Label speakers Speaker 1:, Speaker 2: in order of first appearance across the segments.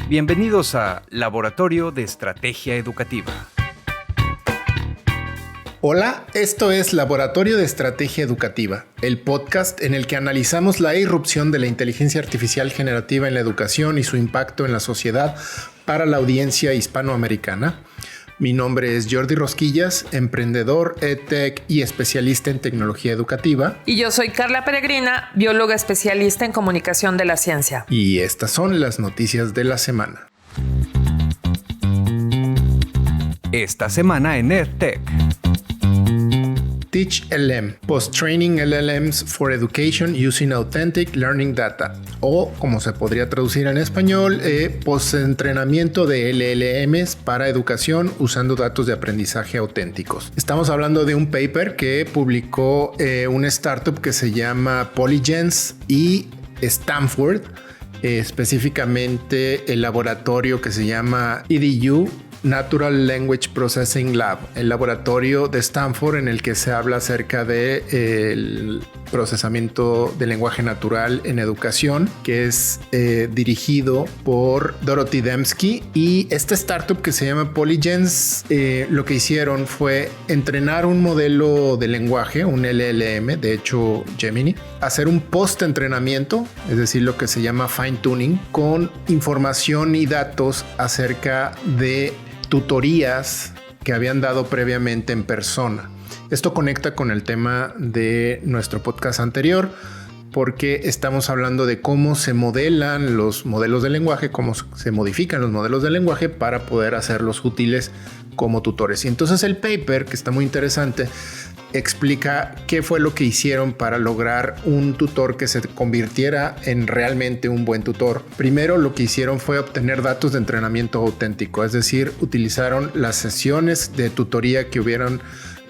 Speaker 1: Bienvenidos a Laboratorio de Estrategia Educativa.
Speaker 2: Hola, esto es Laboratorio de Estrategia Educativa, el podcast en el que analizamos la irrupción de la inteligencia artificial generativa en la educación y su impacto en la sociedad para la audiencia hispanoamericana. Mi nombre es Jordi Rosquillas, emprendedor, EdTech y especialista en tecnología educativa.
Speaker 3: Y yo soy Carla Peregrina, bióloga especialista en comunicación de la ciencia.
Speaker 2: Y estas son las noticias de la semana.
Speaker 1: Esta semana en EdTech.
Speaker 2: TeachLM, Post-Training LLMs for Education Using Authentic Learning Data, o como se podría traducir en español, post-entrenamiento de LLMs para educación usando datos de aprendizaje auténticos. Estamos hablando de un paper que publicó una startup que se llama Polygens y Stanford, específicamente el laboratorio que se llama EDU, Natural Language Processing Lab, el laboratorio de Stanford en el que se habla acerca del procesamiento del lenguaje natural en educación, que es dirigido por Dorothy Demski. Y esta startup que se llama Polygens, lo que hicieron fue entrenar un modelo de lenguaje, un LLM, de hecho Gemini, hacer un post-entrenamiento, es decir, lo que se llama fine-tuning, con información y datos acerca de tutorías que habían dado previamente en persona. Esto conecta con el tema de nuestro podcast anterior, porque estamos hablando de cómo se modelan los modelos de lenguaje, cómo se modifican los modelos de lenguaje para poder hacerlos útiles como tutores. Y entonces el paper, que está muy interesante, explica qué fue lo que hicieron para lograr un tutor que se convirtiera en realmente un buen tutor. Primero, lo que hicieron fue obtener datos de entrenamiento auténtico, es decir, utilizaron las sesiones de tutoría que hubieran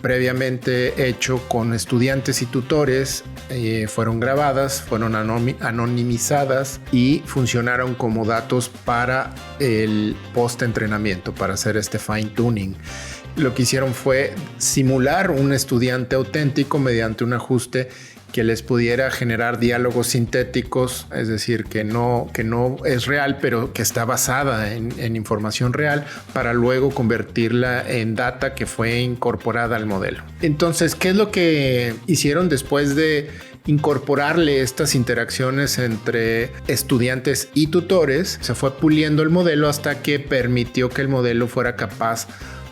Speaker 2: previamente hecho con estudiantes y tutores, fueron grabadas, fueron anonimizadas y funcionaron como datos para el post-entrenamiento, para hacer este fine-tuning. Lo que hicieron fue simular un estudiante auténtico mediante un ajuste que les pudiera generar diálogos sintéticos, es decir, que no es real, pero que está basada en información real, para luego convertirla en data que fue incorporada al modelo. Entonces, ¿qué es lo que hicieron después de incorporarle estas interacciones entre estudiantes y tutores? Se fue puliendo el modelo hasta que permitió que el modelo fuera capaz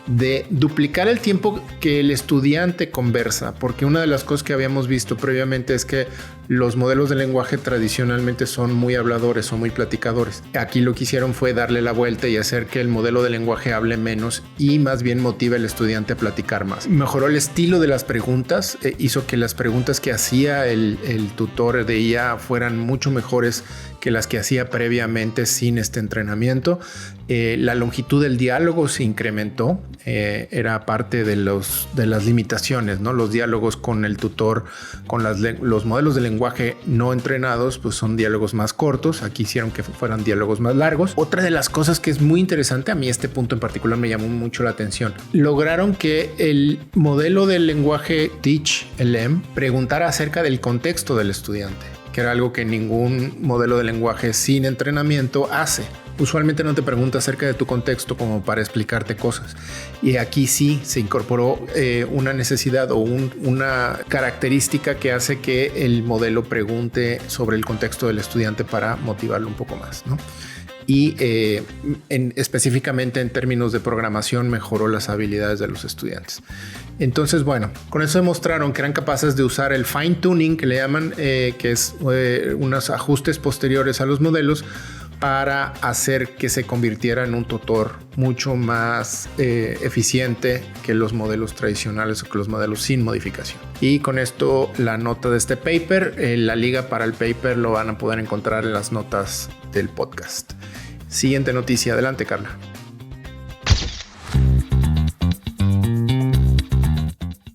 Speaker 2: de duplicar el tiempo que el estudiante conversa, porque una de las cosas que habíamos visto previamente es que los modelos de lenguaje tradicionalmente son muy habladores o muy platicadores. Aquí lo que hicieron fue darle la vuelta y hacer que el modelo de lenguaje hable menos y más bien motive al estudiante a platicar más. Mejoró el estilo de las preguntas, hizo que las preguntas que hacía el tutor de IA fueran mucho mejores que las que hacía previamente sin este entrenamiento. La longitud del diálogo se incrementó, era parte de las limitaciones, ¿no? Los diálogos con el tutor, con los modelos de lenguaje no entrenados, pues son diálogos más cortos. Aquí hicieron que fueran diálogos más largos. Otra de las cosas que es muy interesante, a mí este punto en particular me llamó mucho la atención, lograron que el modelo del lenguaje TeachLM preguntara acerca del contexto del estudiante, que era algo que ningún modelo de lenguaje sin entrenamiento hace. Usualmente no te pregunta acerca de tu contexto como para explicarte cosas. Y aquí sí se incorporó una necesidad o una característica que hace que el modelo pregunte sobre el contexto del estudiante para motivarlo un poco más, ¿no? Y específicamente en términos de programación mejoró las habilidades de los estudiantes. Entonces, bueno, con eso demostraron que eran capaces de usar el fine tuning, que le llaman, que es unos ajustes posteriores a los modelos, para hacer que se convirtiera en un tutor mucho más eficiente que los modelos tradicionales o que los modelos sin modificación. Y con esto la nota de este paper, la liga para el paper lo van a poder encontrar en las notas del podcast. Siguiente noticia, adelante Carla.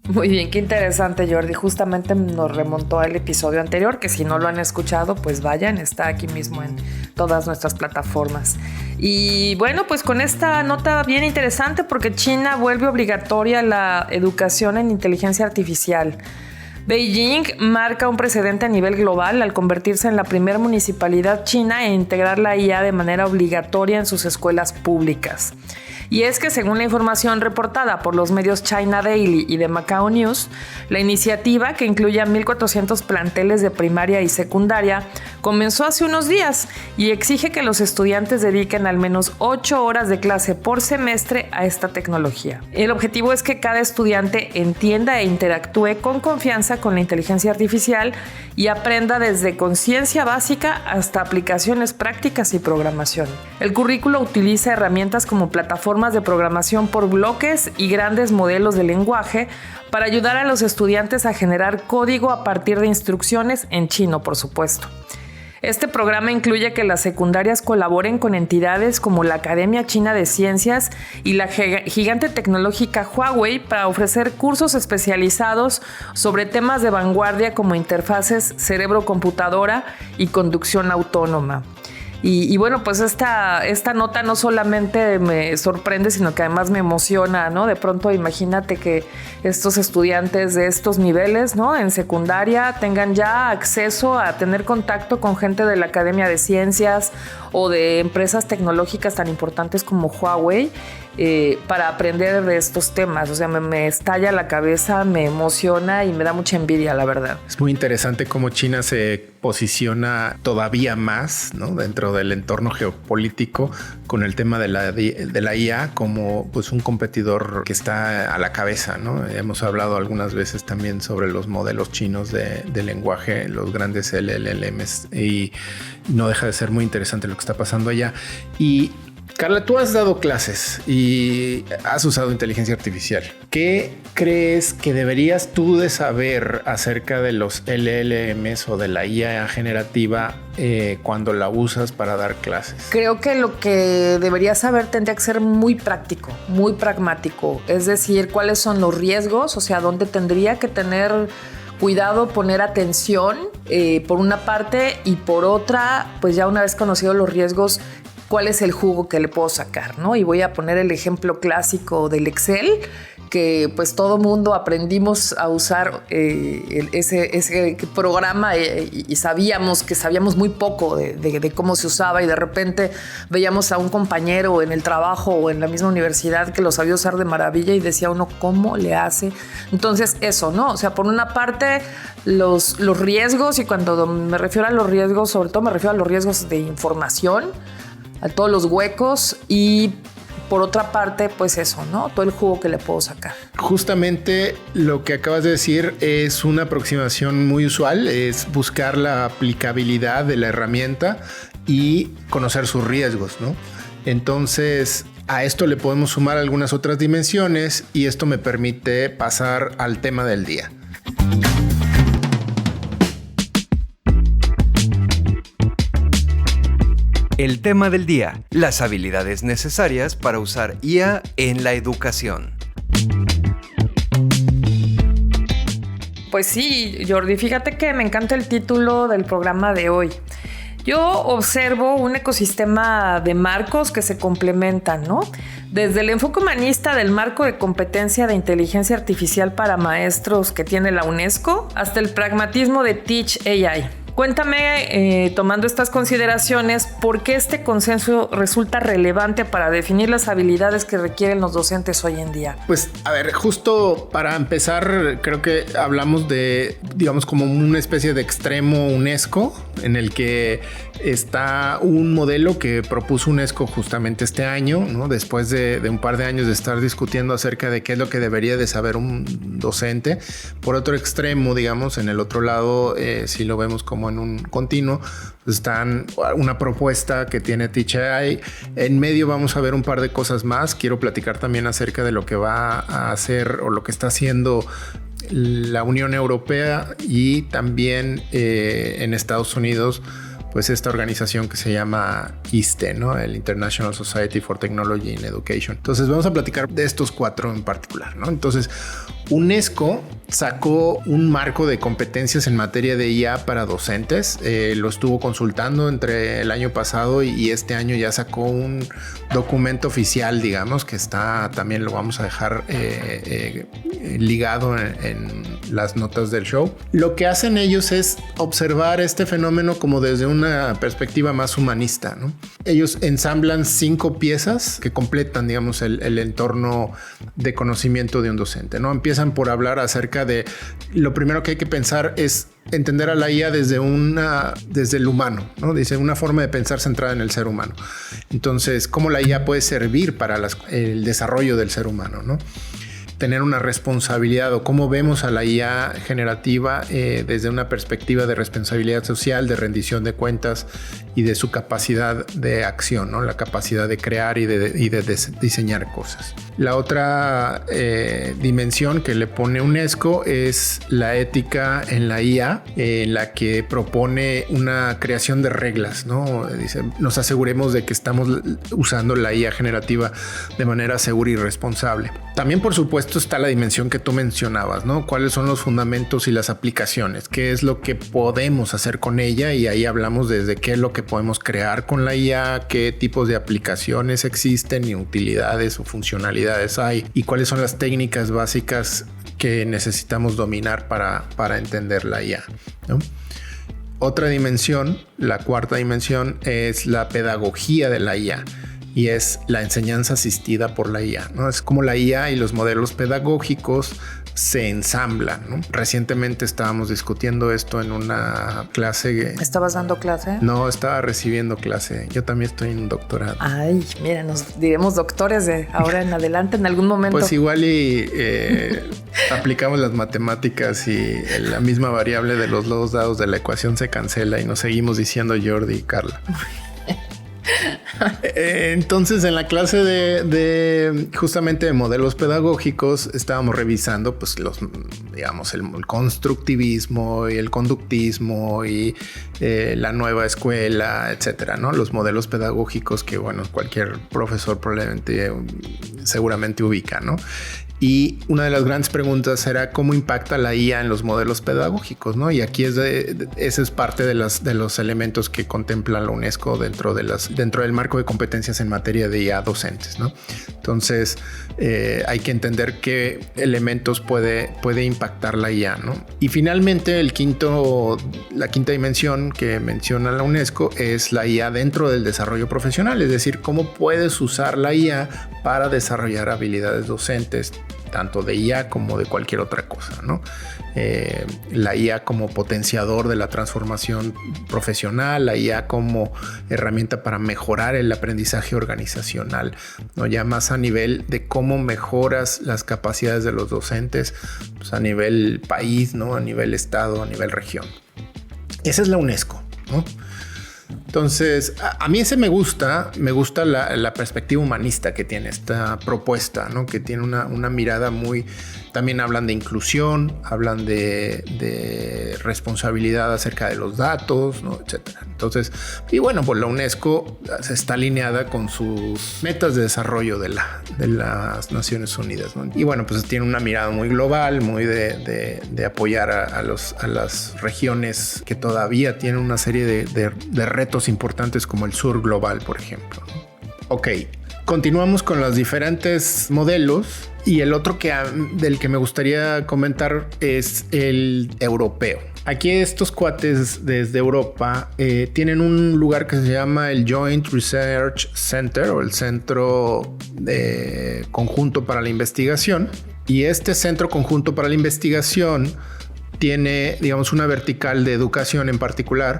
Speaker 3: Muy bien, qué interesante, Jordi. Justamente nos remontó al episodio anterior, que si no lo han escuchado, pues vayan, está aquí mismo en todas nuestras plataformas. Y bueno, pues con esta nota bien interesante, porque China vuelve obligatoria la educación en inteligencia artificial. Beijing marca un precedente a nivel global al convertirse en la primera municipalidad china e integrar la IA de manera obligatoria en sus escuelas públicas. Y es que según la información reportada por los medios China Daily y de Macao News, la iniciativa, que incluye a 1,400 planteles de primaria y secundaria, comenzó hace unos días y exige que los estudiantes dediquen al menos 8 horas de clase por semestre a esta tecnología. El objetivo es que cada estudiante entienda e interactúe con confianza con la inteligencia artificial y aprenda desde conciencia básica hasta aplicaciones prácticas y programación. El currículo utiliza herramientas como plataformas de programación por bloques y grandes modelos de lenguaje para ayudar a los estudiantes a generar código a partir de instrucciones en chino, por supuesto. Este programa incluye que las secundarias colaboren con entidades como la Academia China de Ciencias y la gigante tecnológica Huawei para ofrecer cursos especializados sobre temas de vanguardia como interfaces cerebro-computadora y conducción autónoma. Y bueno, pues esta nota no solamente me sorprende, sino que además me emociona, ¿no? De pronto imagínate que estos estudiantes de estos niveles, ¿no? En secundaria tengan ya acceso a tener contacto con gente de la Academia de Ciencias o de empresas tecnológicas tan importantes como Huawei para aprender de estos temas. O sea, me estalla la cabeza, me emociona y me da mucha envidia, la verdad.
Speaker 2: Es muy interesante cómo China se posiciona todavía más, ¿no? Dentro del entorno geopolítico con el tema de la IA como pues un competidor que está a la cabeza, ¿no? Hemos hablado algunas veces también sobre los modelos chinos de lenguaje, los grandes LLMs, y no deja de ser muy interesante lo que está pasando allá. Y Carla, tú has dado clases y has usado inteligencia artificial. ¿Qué crees que deberías tú de saber acerca de los LLMs o de la IA generativa cuando la usas para dar clases?
Speaker 3: Creo que lo que deberías saber tendría que ser muy práctico, muy pragmático. Es decir, cuáles son los riesgos, o sea, dónde tendría que tener cuidado, poner atención por una parte, y por otra, pues ya una vez conocidos los riesgos, cuál es el jugo que le puedo sacar, ¿no? Y voy a poner el ejemplo clásico del Excel, que pues todo mundo aprendimos a usar ese programa y sabíamos muy poco de cómo se usaba, y de repente veíamos a un compañero en el trabajo o en la misma universidad que lo sabía usar de maravilla y decía uno, ¿cómo le hace? Entonces eso, ¿no? O sea, por una parte los riesgos, y cuando me refiero a los riesgos, sobre todo me refiero a los riesgos de información, a todos los huecos, y por otra parte, pues eso, ¿no? Todo el jugo que le puedo sacar.
Speaker 2: Justamente lo que acabas de decir es una aproximación muy usual, es buscar la aplicabilidad de la herramienta y conocer sus riesgos, ¿no? Entonces, a esto le podemos sumar algunas otras dimensiones, y esto me permite pasar al tema del día.
Speaker 1: El tema del día: las habilidades necesarias para usar IA en la educación.
Speaker 3: Pues sí, Jordi, fíjate que me encanta el título del programa de hoy. Yo observo un ecosistema de marcos que se complementan, ¿no? Desde el enfoque humanista del marco de competencia de inteligencia artificial para maestros que tiene la UNESCO, hasta el pragmatismo de Teach AI. Cuéntame, tomando estas consideraciones, ¿por qué este consenso resulta relevante para definir las habilidades que requieren los docentes hoy en día?
Speaker 2: Pues, a ver, justo para empezar, creo que hablamos de, digamos, como una especie de extremo UNESCO, en el que está un modelo que propuso UNESCO justamente este año, ¿no? Después de un par de años de estar discutiendo acerca de qué es lo que debería de saber un docente. Por otro extremo, digamos, en el otro lado, si lo vemos como en un continuo, están una propuesta que tiene Teach AI. En medio vamos a ver un par de cosas más. Quiero platicar también acerca de lo que va a hacer o lo que está haciendo la Unión Europea y también en Estados Unidos pues esta organización que se llama ISTE, ¿no? El International Society for Technology in Education. Entonces vamos a platicar de estos 4 en particular, ¿no? Entonces, UNESCO sacó un marco de competencias en materia de IA para docentes. Lo estuvo consultando entre el año pasado y este año ya sacó un documento oficial, digamos, que está, también lo vamos a dejar ligado en las notas del show. Lo que hacen ellos es observar este fenómeno como desde una perspectiva más humanista, ¿no? Ellos ensamblan 5 piezas que completan, digamos, el entorno de conocimiento de un docente, ¿no? Empiezan por hablar acerca de lo primero que hay que pensar es entender a la IA desde el humano, ¿no? Dice una forma de pensar centrada en el ser humano. Entonces, cómo la IA puede servir para el desarrollo del ser humano, ¿no? Tener una responsabilidad o cómo vemos a la IA generativa desde una perspectiva de responsabilidad social, de rendición de cuentas y de su capacidad de acción, ¿no? La capacidad de crear y de diseñar cosas. La otra dimensión que le pone UNESCO es la ética en la IA, en la que propone una creación de reglas, ¿no? Dice, nos aseguremos de que estamos usando la IA generativa de manera segura y responsable. También, por supuesto, está la dimensión que tú mencionabas, ¿no? ¿Cuáles son los fundamentos y las aplicaciones? ¿Qué es lo que podemos hacer con ella? Y ahí hablamos desde qué es lo que podemos crear con la IA, qué tipos de aplicaciones existen y utilidades o funcionalidades hay y cuáles son las técnicas básicas que necesitamos dominar para entender la IA, ¿no? Otra dimensión, la cuarta dimensión, es la pedagogía de la IA. Y es la enseñanza asistida por la IA, ¿no? Es como la IA y los modelos pedagógicos se ensamblan, ¿no? Recientemente estábamos discutiendo esto en una clase.
Speaker 3: ¿Estabas dando clase?
Speaker 2: No, estaba recibiendo clase. Yo también estoy en un doctorado.
Speaker 3: Ay, mira, nos diremos doctores de ahora en adelante en algún momento.
Speaker 2: Pues igual y aplicamos las matemáticas y la misma variable de los 2 lados de la ecuación se cancela y nos seguimos diciendo Jordi y Carla. Entonces, en la clase de justamente de modelos pedagógicos estábamos revisando pues el constructivismo y el conductismo y la nueva escuela, etcétera, ¿no? Los modelos pedagógicos que, bueno, cualquier profesor seguramente ubica, ¿no? Y una de las grandes preguntas era cómo impacta la IA en los modelos pedagógicos, ¿no? Y aquí ese es parte de los elementos que contempla la UNESCO dentro del marco de competencias en materia de IA docentes, ¿no? Entonces hay que entender qué elementos puede impactar la IA, ¿no? Y finalmente la quinta dimensión que menciona la UNESCO es la IA dentro del desarrollo profesional, es decir, cómo puedes usar la IA para desarrollar habilidades docentes, tanto de IA como de cualquier otra cosa, ¿no? La IA como potenciador de la transformación profesional, la IA como herramienta para mejorar el aprendizaje organizacional, ¿no? Ya más a nivel de cómo mejoras las capacidades de los docentes, pues a nivel país, ¿no? A nivel estado, a nivel región. Esa es la UNESCO, ¿no? Entonces, a mí ese me gusta la perspectiva humanista que tiene esta propuesta, ¿no? Que tiene una mirada muy... También hablan de inclusión, hablan de responsabilidad acerca de los datos, ¿no? Etcétera. Entonces, y bueno, pues la UNESCO está alineada con sus metas de desarrollo de las Naciones Unidas, ¿no? Y bueno, pues tiene una mirada muy global, muy de apoyar a las regiones que todavía tienen una serie de retos importantes como el sur global, por ejemplo. Ok, continuamos con los diferentes modelos y el otro del que me gustaría comentar es el europeo. Aquí estos cuates desde Europa tienen un lugar que se llama el Joint Research Center o el Centro de Conjunto para la Investigación, y este Centro Conjunto para la Investigación tiene, digamos, una vertical de educación en particular.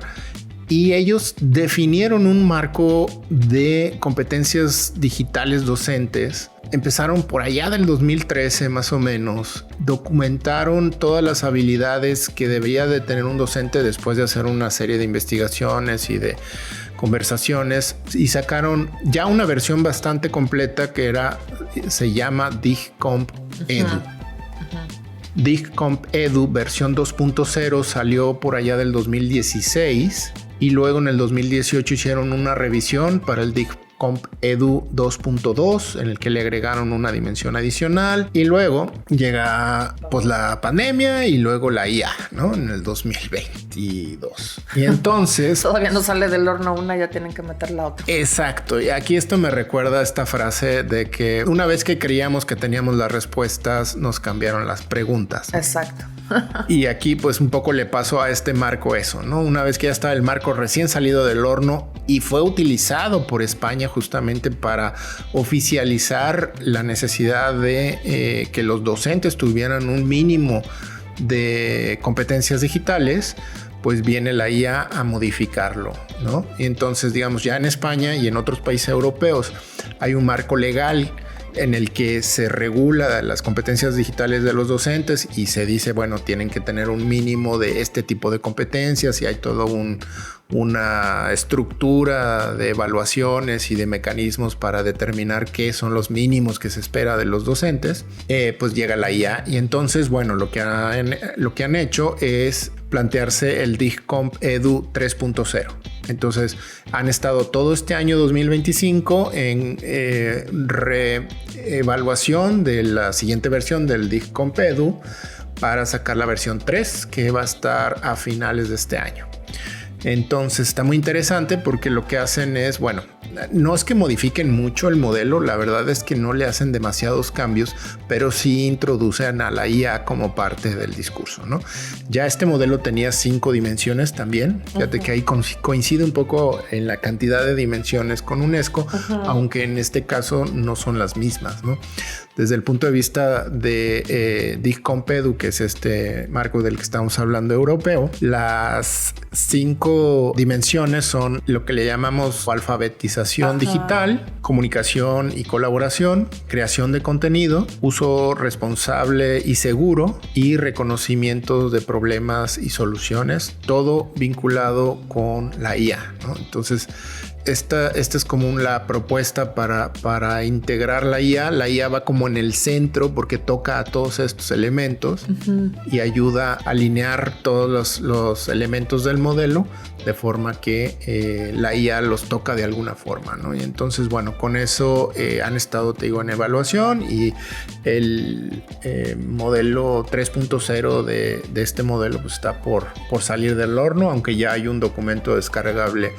Speaker 2: Y ellos definieron un marco de competencias digitales docentes. Empezaron por allá del 2013 más o menos. Documentaron todas las habilidades que debería de tener un docente después de hacer una serie de investigaciones y de conversaciones. Y sacaron ya una versión bastante completa que se llama DigComp Edu. DigComp Edu versión 2.0 salió por allá del 2016. y luego en el 2018 hicieron una revisión para el DIGCOMP Edu 2.2 en el que le agregaron una dimensión adicional, y luego llega pues la pandemia y luego la IA, ¿no? En el 2022. Y entonces
Speaker 3: todavía no sale del horno una, ya tienen que meter la otra.
Speaker 2: Exacto. Y aquí esto me recuerda a esta frase de que una vez que creíamos que teníamos las respuestas, nos cambiaron las preguntas.
Speaker 3: Exacto.
Speaker 2: Y aquí pues un poco le pasó a este marco eso, ¿no? Una vez que ya estaba el marco recién salido del horno y fue utilizado por España justamente para oficializar la necesidad de que los docentes tuvieran un mínimo de competencias digitales, pues viene la IA a modificarlo, ¿no? Y entonces, digamos, ya en España y en otros países europeos hay un marco legal en el que se regula las competencias digitales de los docentes y se dice, bueno, tienen que tener un mínimo de este tipo de competencias, y hay todo una estructura de evaluaciones y de mecanismos para determinar qué son los mínimos que se espera de los docentes. Pues llega la IA y entonces, bueno, lo que han hecho es plantearse el DIGCOMP Edu 3.0. Entonces han estado todo este año 2025 en reevaluación de la siguiente versión del DIGCOMP Edu para sacar la versión 3, que va a estar a finales de este año. Entonces está muy interesante porque lo que hacen es, bueno, no es que modifiquen mucho el modelo, la verdad es que no le hacen demasiados cambios, pero sí introducen a la IA como parte del discurso, ¿no? Ya este modelo tenía 5 dimensiones también, fíjate que ahí coincide un poco en la cantidad de dimensiones con UNESCO, aunque en este caso no son las mismas, ¿no? Desde el punto de vista de DIGCOMP Edu, que es este marco del que estamos hablando europeo, las 5 dimensiones son lo que le llamamos alfabetización digital, comunicación y colaboración, creación de contenido, uso responsable y seguro y reconocimiento de problemas y soluciones, todo vinculado con la IA, ¿no? Entonces, esta es como la propuesta para integrar la IA. La IA va como en el centro porque toca a todos estos elementos y ayuda a alinear todos los elementos del modelo de forma que la IA los toca de alguna forma, ¿no? Y entonces, bueno, con eso han estado, te digo, en evaluación, y el modelo 3.0 de este modelo pues está por salir del horno, aunque ya hay un documento descargable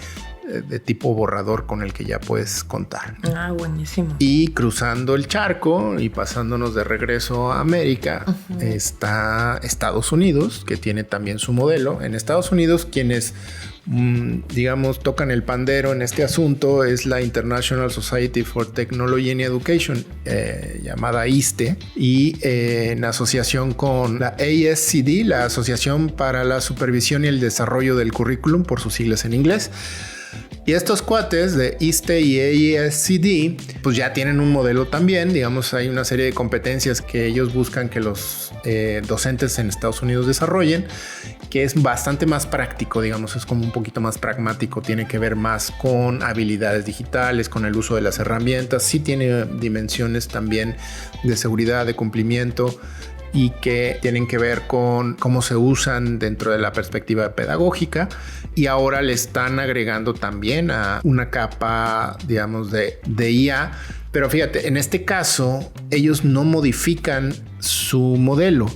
Speaker 2: de tipo borrador con el que ya puedes contar.
Speaker 3: Ah, buenísimo.
Speaker 2: Y cruzando el charco y pasándonos de regreso a América, está Estados Unidos, que tiene también su modelo. En Estados Unidos, quienes digamos tocan el pandero en este asunto es la International Society for Technology and Education, llamada ISTE, y en asociación con la ASCD, la Asociación para la Supervisión y el Desarrollo del Currículum, por sus siglas en inglés. Y estos cuates de ISTE y ASCD pues ya tienen un modelo también. Digamos, hay una serie de competencias que ellos buscan que los docentes en Estados Unidos desarrollen, que es bastante más práctico, digamos, es como un poquito más pragmático, tiene que ver más con habilidades digitales, con el uso de las herramientas, sí tiene dimensiones también de seguridad, de cumplimiento, y que tienen que ver con cómo se usan dentro de la perspectiva pedagógica, y ahora le están agregando también a una capa, digamos, de IA. Pero fíjate, en este caso ellos no modifican su modelo,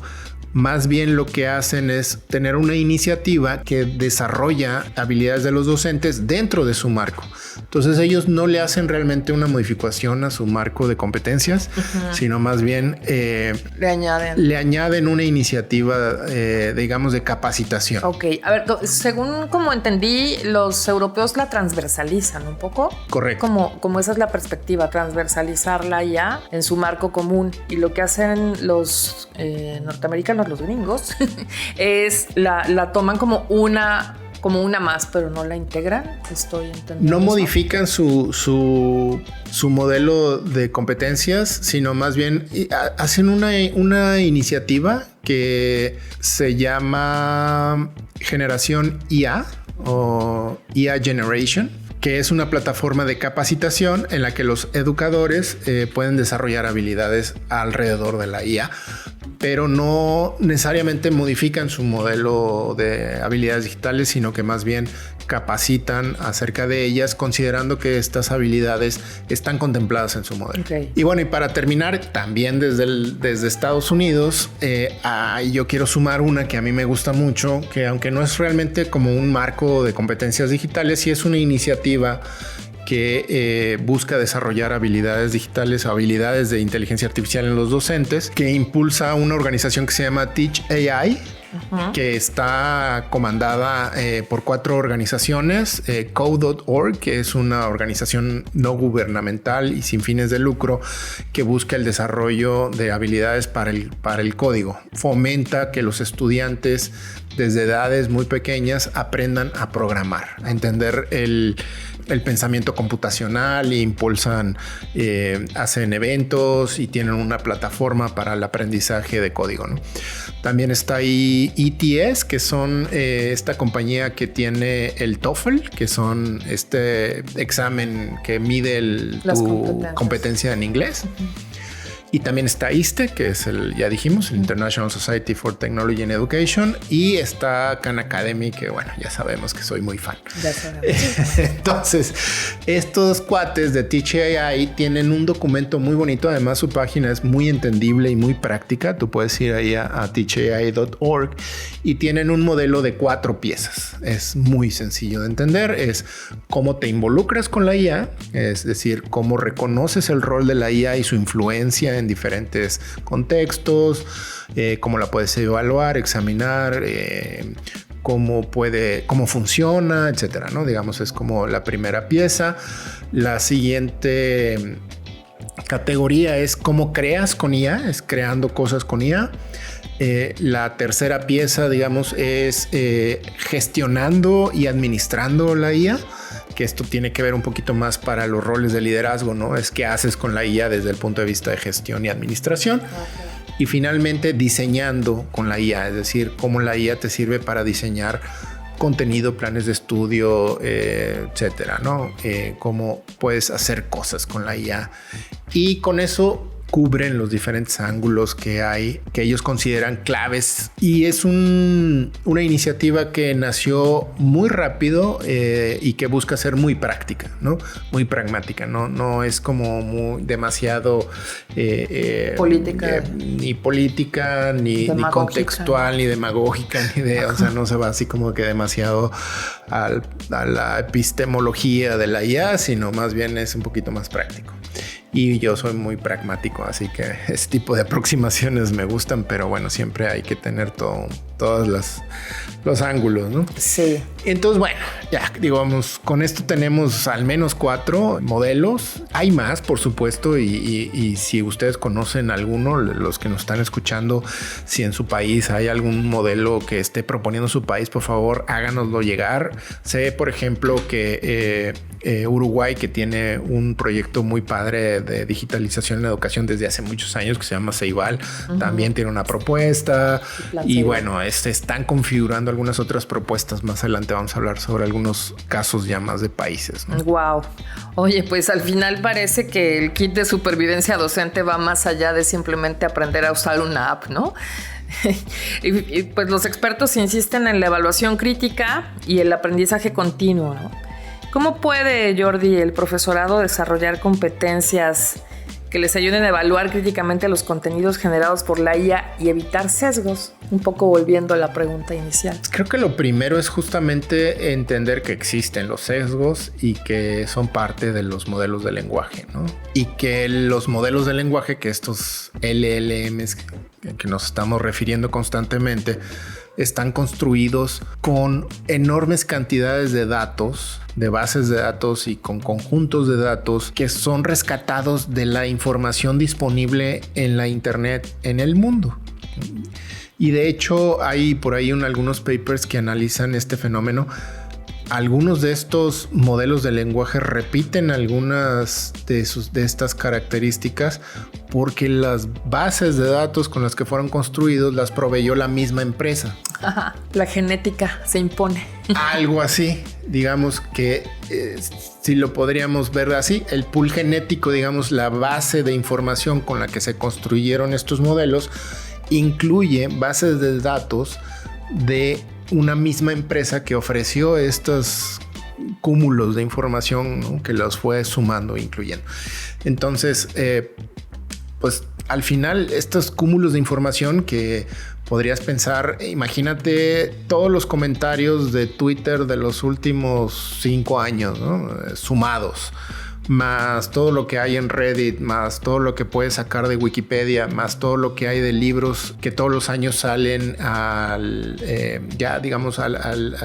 Speaker 2: más bien lo que hacen es tener una iniciativa que desarrolla habilidades de los docentes dentro de su marco. Entonces ellos no le hacen realmente una modificación a su marco de competencias, sino más bien le añaden una iniciativa, digamos, de capacitación.
Speaker 3: Ok, a ver, según como entendí, los europeos la transversalizan un poco.
Speaker 2: Correcto.
Speaker 3: Como esa es la perspectiva, transversalizarla ya en su marco común. Y lo que hacen los norteamericanos, los gringos, es la toman como una más, pero no la integran. Estoy entendiendo.
Speaker 2: No modifican su modelo de competencias, sino más bien hacen una iniciativa que se llama Generación IA o IA Generation, que es una plataforma de capacitación en la que los educadores pueden desarrollar habilidades alrededor de la IA, pero no necesariamente modifican su modelo de habilidades digitales, sino que más bien capacitan acerca de ellas, considerando que estas habilidades están contempladas en su modelo. Okay. Y bueno, y para terminar, también desde Estados Unidos, yo quiero sumar una que a mí me gusta mucho, que aunque no es realmente como un marco de competencias digitales, sí es una iniciativa que busca desarrollar habilidades digitales, habilidades de inteligencia artificial en los docentes, que impulsa una organización que se llama Teach AI, que está comandada por 4 organizaciones. Code.org, que es una organización no gubernamental y sin fines de lucro que busca el desarrollo de habilidades para el código. Fomenta que los estudiantes desde edades muy pequeñas aprendan a programar, a entender el pensamiento computacional, e impulsan, hacen eventos y tienen una plataforma para el aprendizaje de código, ¿no? También está ahí ETS, que son esta compañía que tiene el TOEFL, que son este examen que mide tu competencia en inglés. Y también está ISTE, que es ya dijimos, el International Society for Technology and Education. Y está Khan Academy, que bueno, ya sabemos que soy muy fan. Entonces, estos cuates de Teach AI tienen un documento muy bonito. Además, su página es muy entendible y muy práctica. Tú puedes ir ahí a teachai.org y tienen un modelo de 4 piezas. Es muy sencillo de entender. Es cómo te involucras con la IA, es decir, cómo reconoces el rol de la IA y su influencia en diferentes contextos, cómo la puedes evaluar, examinar, cómo funciona, etcétera, ¿no? Digamos, es como la primera pieza. La siguiente categoría es cómo creas con IA, es creando cosas con IA. La tercera pieza, digamos, es gestionando y administrando la IA, que esto tiene que ver un poquito más para los roles de liderazgo, ¿no? Es qué haces con la IA desde el punto de vista de gestión y administración. Okay. Y finalmente diseñando con la IA, es decir, cómo la IA te sirve para diseñar contenido, planes de estudio, etcétera, ¿no? Cómo puedes hacer cosas con la IA. Y con eso cubren los diferentes ángulos que hay, que ellos consideran claves. Y es una iniciativa que nació muy rápido y que busca ser muy práctica, ¿no? Muy pragmática. No es como demasiado
Speaker 3: política.
Speaker 2: Ni política, ni contextual, ni demagógica, o sea, no se va así como que demasiado a la epistemología de la IA, sino más bien es un poquito más práctico. Y yo soy muy pragmático, así que ese tipo de aproximaciones me gustan, pero bueno, siempre hay que tener todos los ángulos, ¿no?
Speaker 3: Sí.
Speaker 2: Entonces, bueno, ya digamos, con esto tenemos al menos 4 modelos. Hay más, por supuesto, y si ustedes conocen alguno, los que nos están escuchando, si en su país hay algún modelo que esté proponiendo su país, por favor, háganoslo llegar. Sé, por ejemplo, que Uruguay, que tiene un proyecto muy padre de digitalización en la educación desde hace muchos años, que se llama Ceibal, también tiene una propuesta. Y bueno, se están configurando algunas otras propuestas. Más adelante vamos a hablar sobre algunos casos ya más de países, ¿no?
Speaker 3: Wow. Oye, pues al final parece que el kit de supervivencia docente va más allá de simplemente aprender a usar una app, ¿no? y pues los expertos insisten en la evaluación crítica y el aprendizaje continuo, ¿no? ¿Cómo puede, Jordi, el profesorado desarrollar competencias que les ayuden a evaluar críticamente los contenidos generados por la IA y evitar sesgos? Un poco volviendo a la pregunta inicial.
Speaker 2: Creo que lo primero es justamente entender que existen los sesgos y que son parte de los modelos de lenguaje, ¿no? Y que los modelos de lenguaje, que estos LLMs que nos estamos refiriendo constantemente, están construidos con enormes cantidades de datos, de bases de datos y con conjuntos de datos que son rescatados de la información disponible en la internet en el mundo. Y de hecho hay por ahí algunos papers que analizan este fenómeno. Algunos de estos modelos de lenguaje repiten algunas de estas características porque las bases de datos con las que fueron construidos las proveyó la misma empresa.
Speaker 3: Ajá, la genética se impone.
Speaker 2: Algo así, digamos que si lo podríamos ver así, el pool genético, digamos, la base de información con la que se construyeron estos modelos, incluye bases de datos de una misma empresa que ofreció estos cúmulos de información, ¿no? Que los fue sumando e incluyendo. Entonces, pues al final estos cúmulos de información que podrías pensar, imagínate todos los comentarios de Twitter de los últimos 5 años, ¿no? Sumados, más todo lo que hay en Reddit, más todo lo que puedes sacar de Wikipedia, más todo lo que hay de libros que todos los años salen al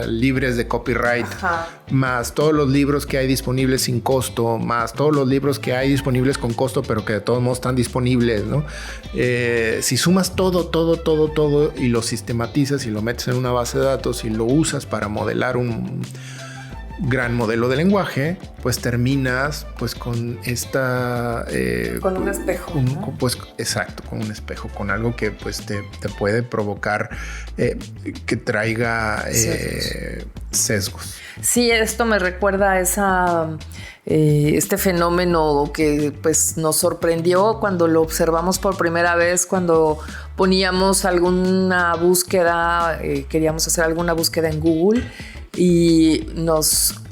Speaker 2: libres de copyright. Ajá. Más todos los libros que hay disponibles sin costo, más todos los libros que hay disponibles con costo, pero que de todos modos están disponibles, ¿no? Si sumas todo y lo sistematizas y lo metes en una base de datos y lo usas para modelar un gran modelo de lenguaje, pues terminas pues con esta...
Speaker 3: con un espejo.
Speaker 2: ¿no? Pues exacto, con un espejo, con algo que pues te puede provocar que traiga sesgos.
Speaker 3: Sí, esto me recuerda a este fenómeno que pues nos sorprendió cuando lo observamos por primera vez, cuando poníamos alguna búsqueda, queríamos hacer alguna búsqueda en Google y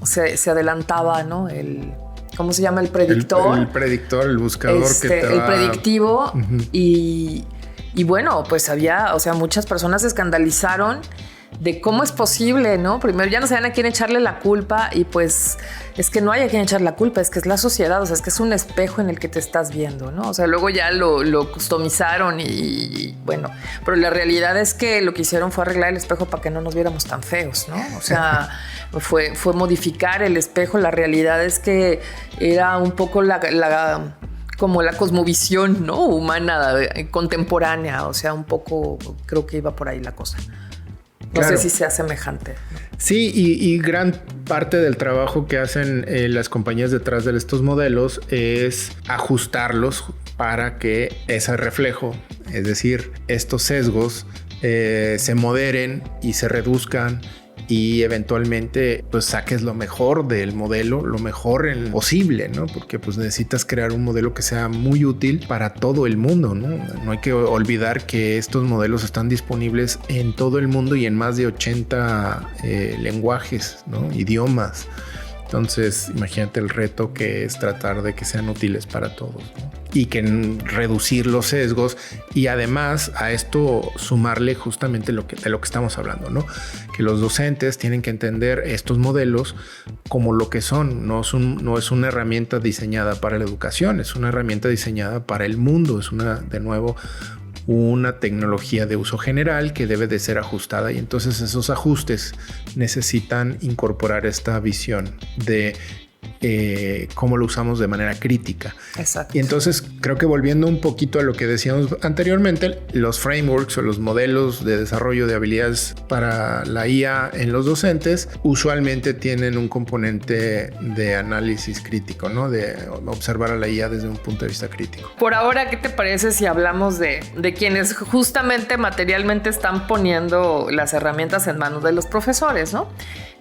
Speaker 3: se adelantaba, ¿no? ¿Cómo se llama? El predictor.
Speaker 2: El predictor, el buscador que te va...
Speaker 3: El predictivo. Uh-huh. Y bueno, pues muchas personas se escandalizaron de cómo es posible, ¿no? Primero ya no sabían a quién echarle la culpa y pues es que no hay a quién echar la culpa, es que es la sociedad, o sea, es que es un espejo en el que te estás viendo, ¿no? O sea, luego ya lo customizaron y bueno, pero la realidad es que lo que hicieron fue arreglar el espejo para que no nos viéramos tan feos, ¿no? O sea, fue modificar el espejo. La realidad es que era un poco como la cosmovisión, ¿no? Humana, contemporánea, o sea, un poco creo que iba por ahí la cosa. No sé si sea semejante.
Speaker 2: Sí, y gran parte del trabajo que hacen las compañías detrás de estos modelos es ajustarlos para que ese reflejo, es decir, estos sesgos, se moderen y se reduzcan y eventualmente pues saques lo mejor del modelo, lo mejor posible, ¿no? Porque pues necesitas crear un modelo que sea muy útil para todo el mundo, ¿no? No hay que olvidar que estos modelos están disponibles en todo el mundo y en más de 80 lenguajes, ¿no? Idiomas. Entonces, imagínate el reto que es tratar de que sean útiles para todos, ¿no? Y que reducir los sesgos y además a esto sumarle justamente de lo que estamos hablando, ¿no? Que los docentes tienen que entender estos modelos como lo que son. No es una herramienta diseñada para la educación, es una herramienta diseñada para el mundo. Es una tecnología de uso general que debe de ser ajustada y entonces esos ajustes necesitan incorporar esta visión de cómo lo usamos de manera crítica.
Speaker 3: Exacto.
Speaker 2: Y entonces creo que volviendo un poquito a lo que decíamos anteriormente, los frameworks o los modelos de desarrollo de habilidades para la IA en los docentes usualmente tienen un componente de análisis crítico, ¿no? De observar a la IA desde un punto de vista crítico.
Speaker 3: Por ahora, ¿qué te parece si hablamos de quienes justamente materialmente están poniendo las herramientas en manos de los profesores, ¿no?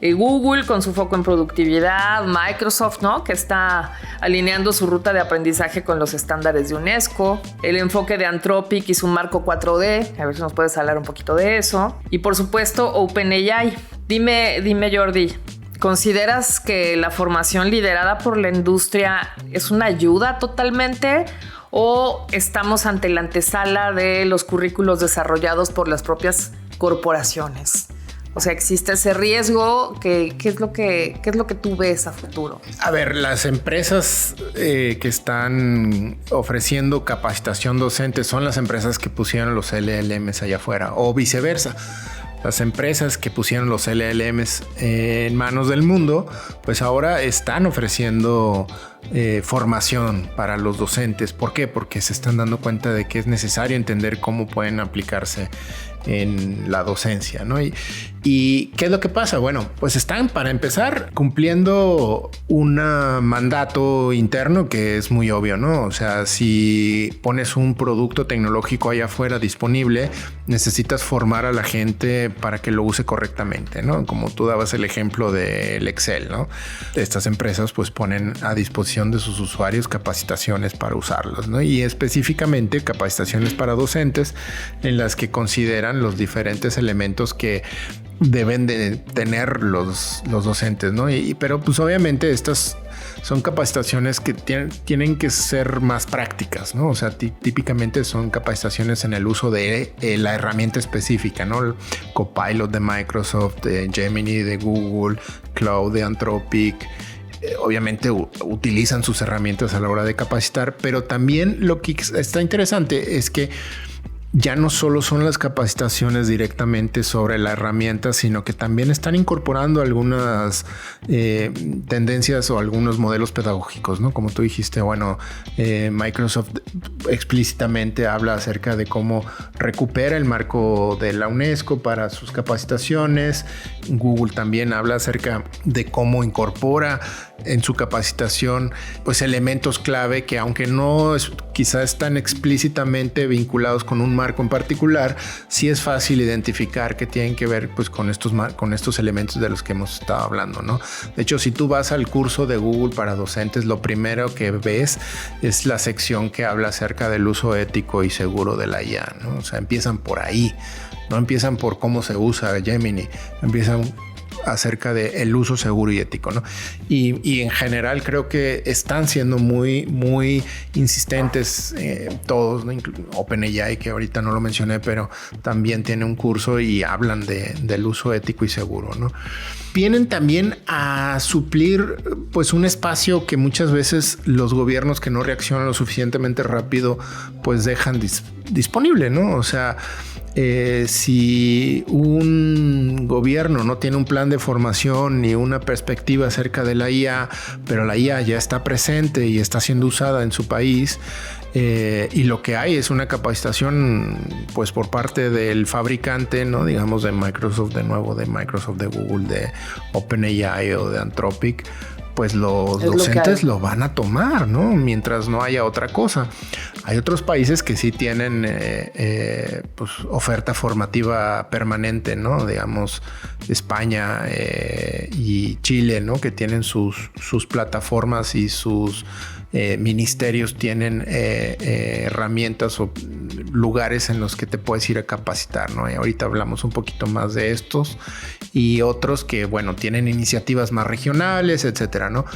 Speaker 3: Google con su foco en productividad, Microsoft, ¿no? Que está alineando su ruta de aprendizaje con los estándares de UNESCO, el enfoque de Anthropic y su marco 4D, a ver si nos puedes hablar un poquito de eso, y por supuesto OpenAI. Dime Jordi, ¿consideras que la formación liderada por la industria es una ayuda totalmente o estamos ante la antesala de los currículos desarrollados por las propias corporaciones? O sea, existe ese riesgo. ¿Qué es lo que tú ves a futuro?
Speaker 2: A ver, las empresas que están ofreciendo capacitación docente son las empresas que pusieron los LLMs allá afuera o viceversa. Las empresas que pusieron los LLMs en manos del mundo, pues ahora están ofreciendo formación para los docentes. ¿Por qué? Porque se están dando cuenta de que es necesario entender cómo pueden aplicarse en la docencia, ¿no? ¿Y qué es lo que pasa? Bueno, pues están, para empezar, cumpliendo un mandato interno que es muy obvio, ¿no? O sea, si pones un producto tecnológico allá afuera disponible, necesitas formar a la gente para que lo use correctamente, ¿no? Como tú dabas el ejemplo del Excel, ¿no? Estas empresas pues ponen a disposición de sus usuarios capacitaciones para usarlos, ¿no? Y específicamente capacitaciones para docentes en las que consideran los diferentes elementos que deben de tener los docentes, ¿no? Pero pues obviamente estas son capacitaciones que tienen que ser más prácticas, ¿no? O sea, típicamente son capacitaciones en el uso de la herramienta específica, ¿no? El Copilot de Microsoft, de Gemini de Google, Cloud de Anthropic. Obviamente utilizan sus herramientas a la hora de capacitar, pero también lo que está interesante es que ya no solo son las capacitaciones directamente sobre la herramienta, sino que también están incorporando algunas tendencias o algunos modelos pedagógicos, ¿no? Como tú dijiste, bueno, Microsoft explícitamente habla acerca de cómo recupera el marco de la UNESCO para sus capacitaciones. Google también habla acerca de cómo incorpora en su capacitación pues elementos clave que, aunque no quizás están explícitamente vinculados con un marco en particular, sí es fácil identificar que tienen que ver pues con estos elementos de los que hemos estado hablando, ¿no? De hecho, si tú vas al curso de Google para docentes, lo primero que ves es la sección que habla acerca del uso ético y seguro de la IA, ¿no? O sea, empiezan por ahí, no empiezan por cómo se usa Gemini, empiezan acerca del uso seguro y ético, ¿no? Y en general creo que están siendo muy, muy insistentes todos, ¿no? OpenAI, que ahorita no lo mencioné, pero también tiene un curso y hablan del uso ético y seguro, ¿no? Vienen también a suplir pues un espacio que muchas veces los gobiernos que no reaccionan lo suficientemente rápido pues dejan disponible, ¿no? O sea, si un gobierno no tiene un plan de formación ni una perspectiva acerca de la IA, pero la IA ya está presente y está siendo usada en su país, y lo que hay es una capacitación pues por parte del fabricante, ¿no? Digamos de Microsoft, de Microsoft, de Google, de OpenAI o de Anthropic, pues los docentes lo van a tomar, ¿no? Mientras no haya otra cosa. Hay otros países que sí tienen pues oferta formativa permanente, ¿no? Digamos España y Chile, ¿no? Que tienen sus plataformas y sus ministerios tienen herramientas o lugares en los que te puedes ir a capacitar, ¿no? Y ahorita hablamos un poquito más de estos y otros que, bueno, tienen iniciativas más regionales, etcétera, ¿no?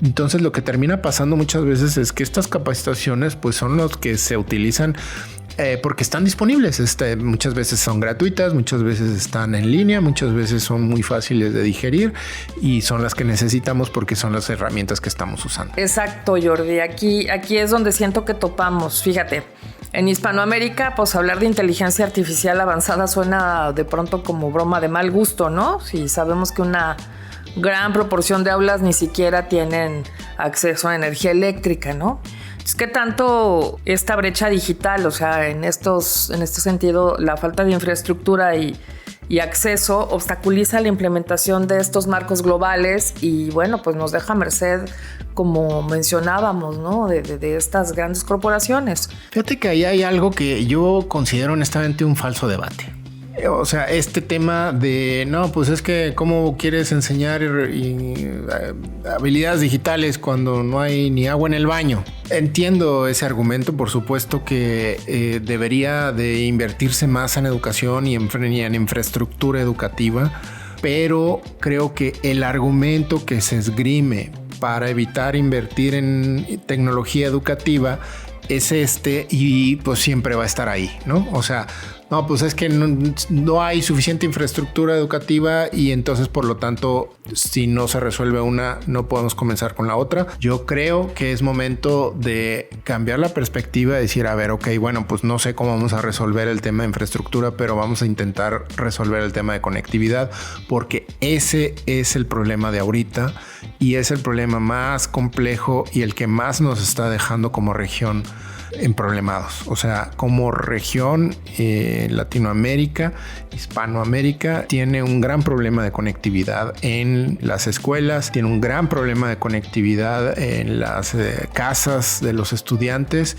Speaker 2: Entonces lo que termina pasando muchas veces es que estas capacitaciones pues son los que se utilizan porque están disponibles. Muchas veces son gratuitas, muchas veces están en línea, muchas veces son muy fáciles de digerir y son las que necesitamos porque son las herramientas que estamos usando.
Speaker 3: Exacto, Jordi. Aquí es donde siento que topamos. Fíjate, en Hispanoamérica, pues hablar de inteligencia artificial avanzada suena de pronto como broma de mal gusto, ¿no? Si sabemos que una gran proporción de aulas ni siquiera tienen acceso a energía eléctrica, ¿no? ¿Qué tanto esta brecha digital, o sea, en este sentido, la falta de infraestructura y acceso obstaculiza la implementación de estos marcos globales y, bueno, pues nos deja merced, como mencionábamos, ¿no? De estas grandes corporaciones?
Speaker 2: Fíjate que ahí hay algo que yo considero honestamente un falso debate. O sea, este tema de no, pues es que cómo quieres enseñar habilidades digitales cuando no hay ni agua en el baño. Entiendo ese argumento, por supuesto que debería de invertirse más en educación y en infraestructura educativa, pero creo que el argumento que se esgrime para evitar invertir en tecnología educativa es y pues siempre va a estar ahí, ¿no? O sea, no, pues es que no hay suficiente infraestructura educativa y entonces, por lo tanto, si no se resuelve una, no podemos comenzar con la otra. Yo creo que es momento de cambiar la perspectiva y decir, a ver, ok, bueno, pues no sé cómo vamos a resolver el tema de infraestructura, pero vamos a intentar resolver el tema de conectividad, porque ese es el problema de ahorita y es el problema más complejo y el que más nos está dejando como región emproblemados. O sea, como región, Latinoamérica, Hispanoamérica, tiene un gran problema de conectividad en las escuelas, tiene un gran problema de conectividad en las casas de los estudiantes.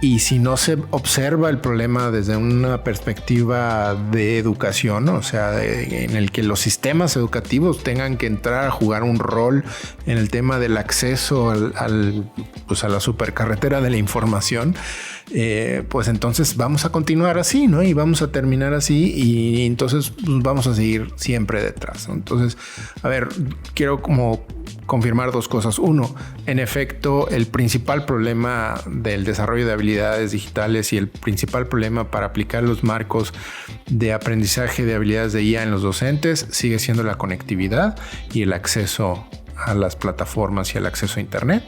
Speaker 2: Y si no se observa el problema desde una perspectiva de educación, ¿no? O sea, en el que los sistemas educativos tengan que entrar a jugar un rol en el tema del acceso a la supercarretera de la información, pues entonces vamos a continuar así, ¿no? Y vamos a terminar así y entonces pues, vamos a seguir siempre detrás, ¿no? Entonces, a ver, quiero como confirmar dos cosas. Uno, en efecto, el principal problema del desarrollo de habilidades digitales y el principal problema para aplicar los marcos de aprendizaje de habilidades de IA en los docentes sigue siendo la conectividad y el acceso a las plataformas y el acceso a Internet.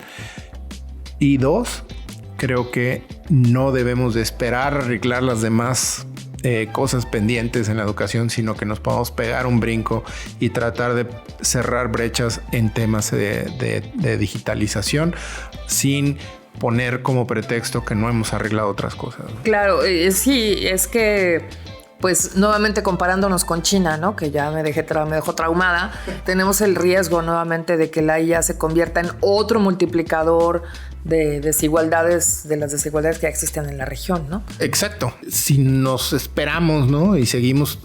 Speaker 2: Y dos, creo que no debemos de esperar arreglar las demás cosas pendientes en la educación, sino que nos podamos pegar un brinco y tratar de cerrar brechas en temas de digitalización sin poner como pretexto que no hemos arreglado otras cosas.
Speaker 3: Claro, sí, es que pues nuevamente comparándonos con China, ¿no? Que ya me dejó traumada, tenemos el riesgo nuevamente de que la IA se convierta en otro multiplicador de desigualdades, de las desigualdades que existen en la región, ¿no?
Speaker 2: Exacto. Si nos esperamos, ¿no? Y seguimos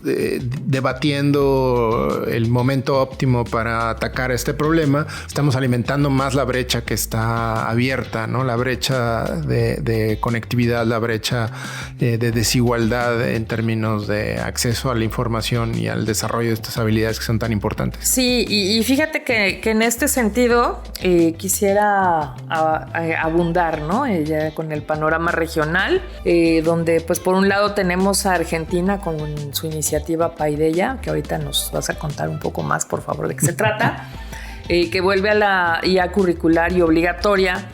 Speaker 2: debatiendo el momento óptimo para atacar este problema, estamos alimentando más la brecha que está abierta, ¿no? La brecha de conectividad, la brecha de desigualdad en términos de acceso a la información y al desarrollo de estas habilidades que son tan importantes.
Speaker 3: Sí, y fíjate que en este sentido quisiera abundar, ¿no? Ya con el panorama regional, donde pues por un lado tenemos a Argentina con su iniciativa Paideia, que ahorita nos vas a contar un poco más, por favor, de qué se trata, que vuelve a la IA curricular y obligatoria.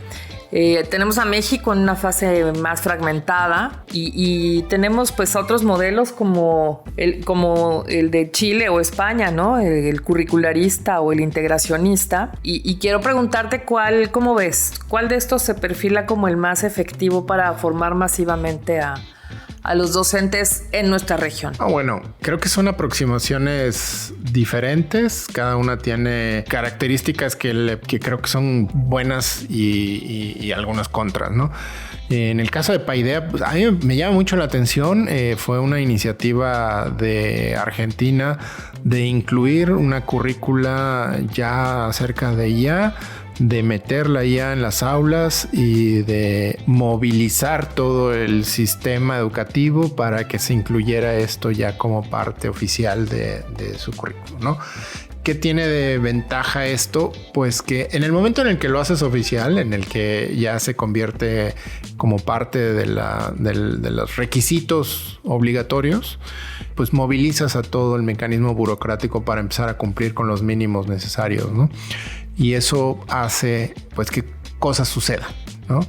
Speaker 3: Tenemos a México en una fase más fragmentada y tenemos pues otros modelos como el de Chile o España, ¿no? El curricularista o el integracionista. Y quiero preguntarte ¿cómo ves? ¿Cuál de estos se perfila como el más efectivo para formar masivamente a los docentes en nuestra región?
Speaker 2: Bueno, creo que son aproximaciones diferentes. Cada una tiene características que creo que son buenas y algunas contras, ¿no? En el caso de Paideia, pues a mí me llama mucho la atención. Fue una iniciativa de Argentina de incluir una currícula ya acerca de IA, de meterla ya en las aulas y de movilizar todo el sistema educativo para que se incluyera esto ya como parte oficial de su currículum, ¿no? ¿Qué tiene de ventaja esto? Pues que en el momento en el que lo haces oficial, en el que ya se convierte como parte de los requisitos obligatorios, pues movilizas a todo el mecanismo burocrático para empezar a cumplir con los mínimos necesarios, ¿no? Y eso hace pues que cosas sucedan, ¿no?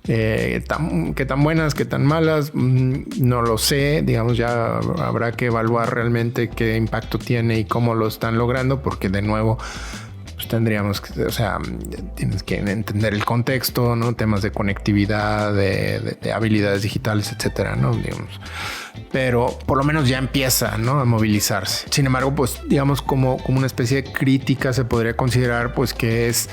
Speaker 2: Qué tan buenas, qué tan malas, no lo sé. Digamos, ya habrá que evaluar realmente qué impacto tiene y cómo lo están logrando, porque de nuevo pues tendríamos que, o sea, tienes que entender el contexto, ¿no? Temas de conectividad, de habilidades digitales, etcétera, ¿no? Digamos. Pero por lo menos ya empieza, ¿no? A movilizarse. Sin embargo, pues digamos como una especie de crítica se podría considerar pues que es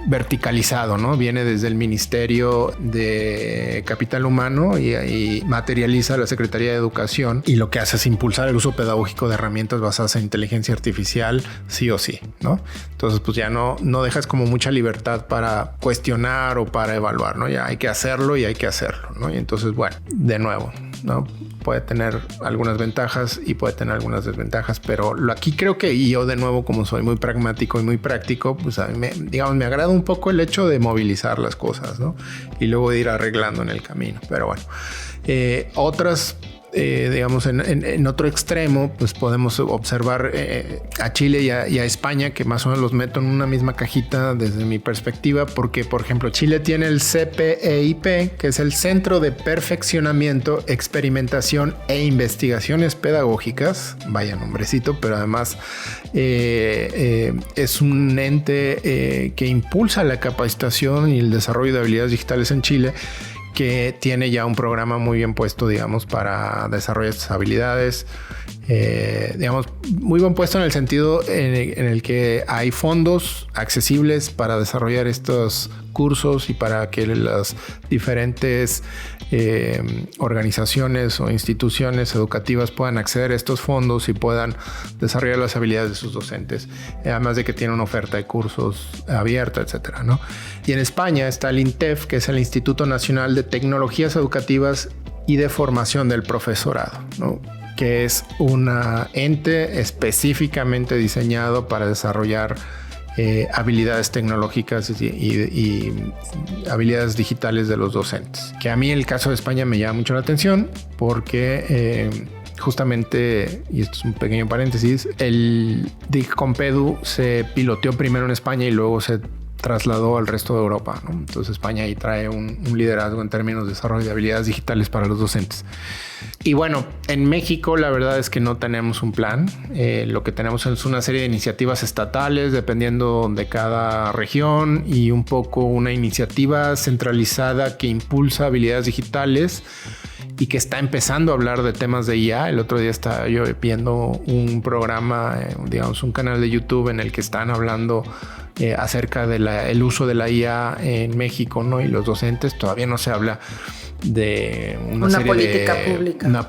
Speaker 2: verticalizado, ¿no? Viene desde el Ministerio de Capital Humano y materializa la Secretaría de Educación, y lo que hace es impulsar el uso pedagógico de herramientas basadas en inteligencia artificial, sí o sí, ¿no? Entonces, pues ya no dejas como mucha libertad para cuestionar o para evaluar, ¿no? Ya hay que hacerlo y hay que hacerlo, ¿no? Y entonces, bueno, de nuevo, ¿no? Puede tener algunas ventajas y puede tener algunas desventajas, pero aquí creo que, y yo de nuevo, como soy muy pragmático y muy práctico, pues a mí me agrada un poco el hecho de movilizar las cosas, ¿no? Y luego de ir arreglando en el camino. Pero bueno, otras digamos, en otro extremo, pues podemos observar a Chile y a España, que más o menos los meto en una misma cajita desde mi perspectiva, porque, por ejemplo, Chile tiene el CPEIP, que es el Centro de Perfeccionamiento, Experimentación e Investigaciones Pedagógicas, vaya nombrecito, pero además es un ente que impulsa la capacitación y el desarrollo de habilidades digitales en Chile, que tiene ya un programa muy bien puesto, digamos, para desarrollar estas habilidades. Digamos, muy bien puesto en el sentido en el que hay fondos accesibles para desarrollar estos cursos y para que las diferentes organizaciones o instituciones educativas puedan acceder a estos fondos y puedan desarrollar las habilidades de sus docentes, además de que tiene una oferta de cursos abierta, etcétera, ¿no? Y en España está el INTEF, que es el Instituto Nacional de Tecnologías Educativas y de Formación del Profesorado, ¿no? Que es un ente específicamente diseñado para desarrollar habilidades tecnológicas y habilidades digitales de los docentes. Que a mí el caso de España me llama mucho la atención porque justamente, y esto es un pequeño paréntesis, el DIC Compedu se piloteó primero en España y luego se trasladó al resto de Europa, ¿no? Entonces España ahí trae un liderazgo en términos de desarrollo de habilidades digitales para los docentes. Y bueno, en México la verdad es que no tenemos un plan. Lo que tenemos es una serie de iniciativas estatales dependiendo de cada región y un poco una iniciativa centralizada que impulsa habilidades digitales y que está empezando a hablar de temas de IA. El otro día estaba yo viendo un programa, digamos un canal de YouTube en el que están hablando acerca del uso de la IA en México, ¿no? Y los docentes, todavía no se habla de una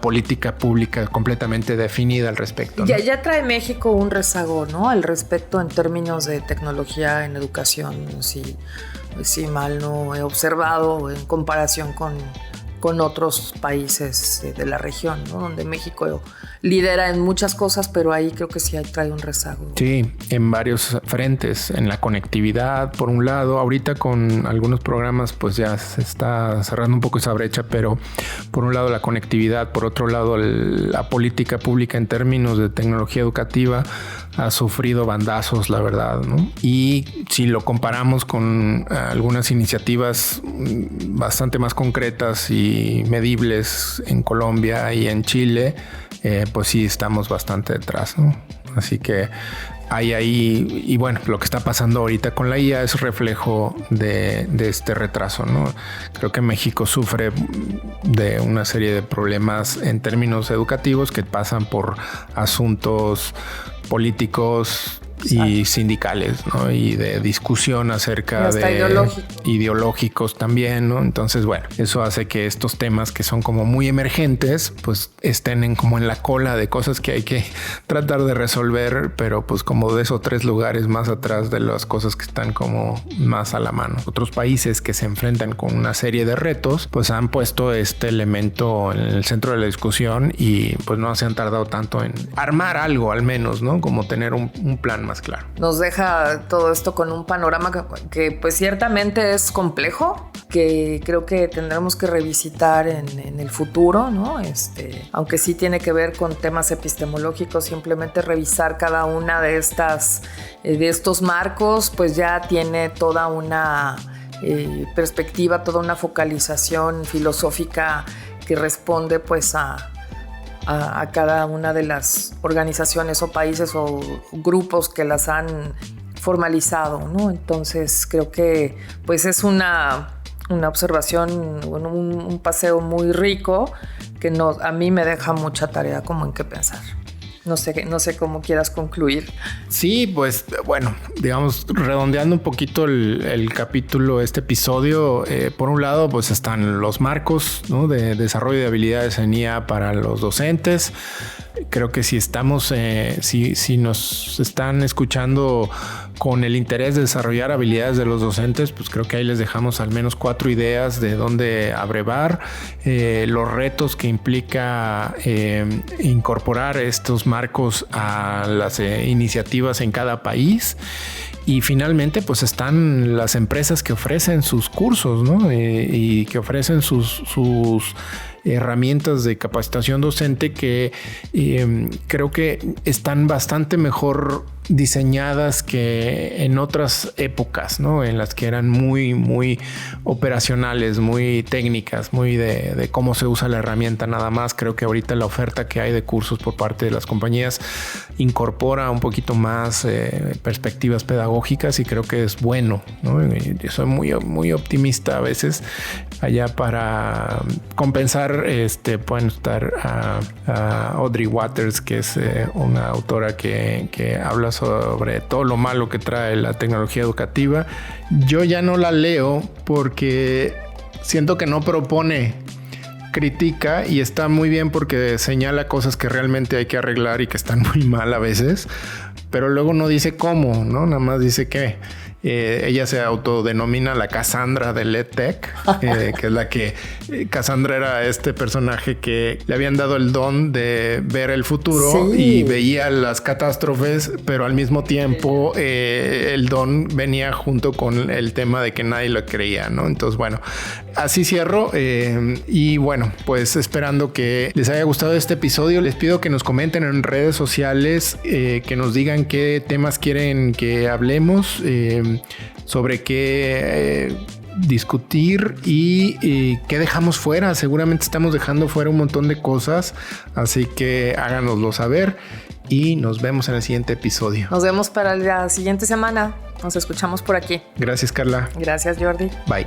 Speaker 2: política pública completamente definida al respecto, ¿no?
Speaker 3: Ya trae México un rezago, ¿no? Al respecto en términos de tecnología en educación, si mal no he observado en comparación con otros países de la región, ¿no? Donde México lidera en muchas cosas, pero ahí creo que sí trae un rezago.
Speaker 2: Sí, en varios frentes, en la conectividad, por un lado, ahorita con algunos programas pues ya se está cerrando un poco esa brecha, pero por un lado la conectividad, por otro lado la política pública en términos de tecnología educativa ha sufrido bandazos, la verdad, ¿no? Y si lo comparamos con algunas iniciativas bastante más concretas y medibles en Colombia y en Chile, pues sí estamos bastante detrás, ¿no? Así que hay ahí, y bueno, lo que está pasando ahorita con la IA es reflejo de este retraso, ¿no? Creo que México sufre de una serie de problemas en términos educativos que pasan por asuntos políticos y sindicales, ¿no? Y de discusión acerca de ideológicos también, ¿no? Entonces, bueno, eso hace que estos temas que son como muy emergentes, pues estén como en la cola de cosas que hay que tratar de resolver, pero pues como de esos 3 lugares más atrás de las cosas que están como más a la mano. Otros países que se enfrentan con una serie de retos, pues han puesto este elemento en el centro de la discusión y pues no se han tardado tanto en armar algo al menos, ¿no? Como tener un plan más claro.
Speaker 3: Nos deja todo esto con un panorama que pues ciertamente es complejo, que creo que tendremos que revisitar en el futuro, ¿no? Aunque sí tiene que ver con temas epistemológicos, simplemente revisar cada una de estos marcos, pues ya tiene toda una perspectiva, toda una focalización filosófica que responde pues a cada una de las organizaciones o países o grupos que las han formalizado, ¿no? Entonces creo que pues es una observación, un paseo muy rico que a mí me deja mucha tarea como en qué pensar. No sé cómo quieras concluir.
Speaker 2: Sí, pues bueno, digamos, redondeando un poquito el capítulo, este episodio, por un lado, pues están los marcos, ¿no? De desarrollo de habilidades en IA para los docentes. Creo que si nos están escuchando con el interés de desarrollar habilidades de los docentes, pues creo que ahí les dejamos al menos 4 ideas de dónde abrevar, los retos que implica incorporar estos marcos a las iniciativas en cada país. Y finalmente, pues están las empresas que ofrecen sus cursos, ¿no? Y que ofrecen sus herramientas de capacitación docente que creo que están bastante mejor diseñadas que en otras épocas, ¿no? En las que eran muy operacionales, muy técnicas, muy de cómo se usa la herramienta nada más. Creo que ahorita la oferta que hay de cursos por parte de las compañías incorpora un poquito más perspectivas pedagógicas y creo que es bueno, ¿no? Yo soy muy optimista a veces allá para compensar. Pueden estar a Audrey Waters, que es una autora que habla sobre todo lo malo que trae la tecnología educativa. Yo ya no la leo porque siento que no propone, critica, y está muy bien porque señala cosas que realmente hay que arreglar y que están muy mal a veces, pero luego no dice cómo, ¿no? Nada más dice que ella se autodenomina la Cassandra del EdTech, que es la que Cassandra era este personaje que le habían dado el don de ver el futuro y veía las catástrofes, pero al mismo tiempo el don venía junto con el tema de que nadie lo creía, ¿no? Entonces, bueno, así cierro y bueno, pues esperando que les haya gustado este episodio. Les pido que nos comenten en redes sociales, que nos digan qué temas quieren que hablemos, sobre qué discutir y qué dejamos fuera. Seguramente estamos dejando fuera un montón de cosas, así que háganoslo saber y nos vemos en el siguiente episodio.
Speaker 3: Nos vemos para la siguiente semana. Nos escuchamos por aquí.
Speaker 2: Gracias, Carla.
Speaker 3: Gracias, Jordi.
Speaker 2: Bye.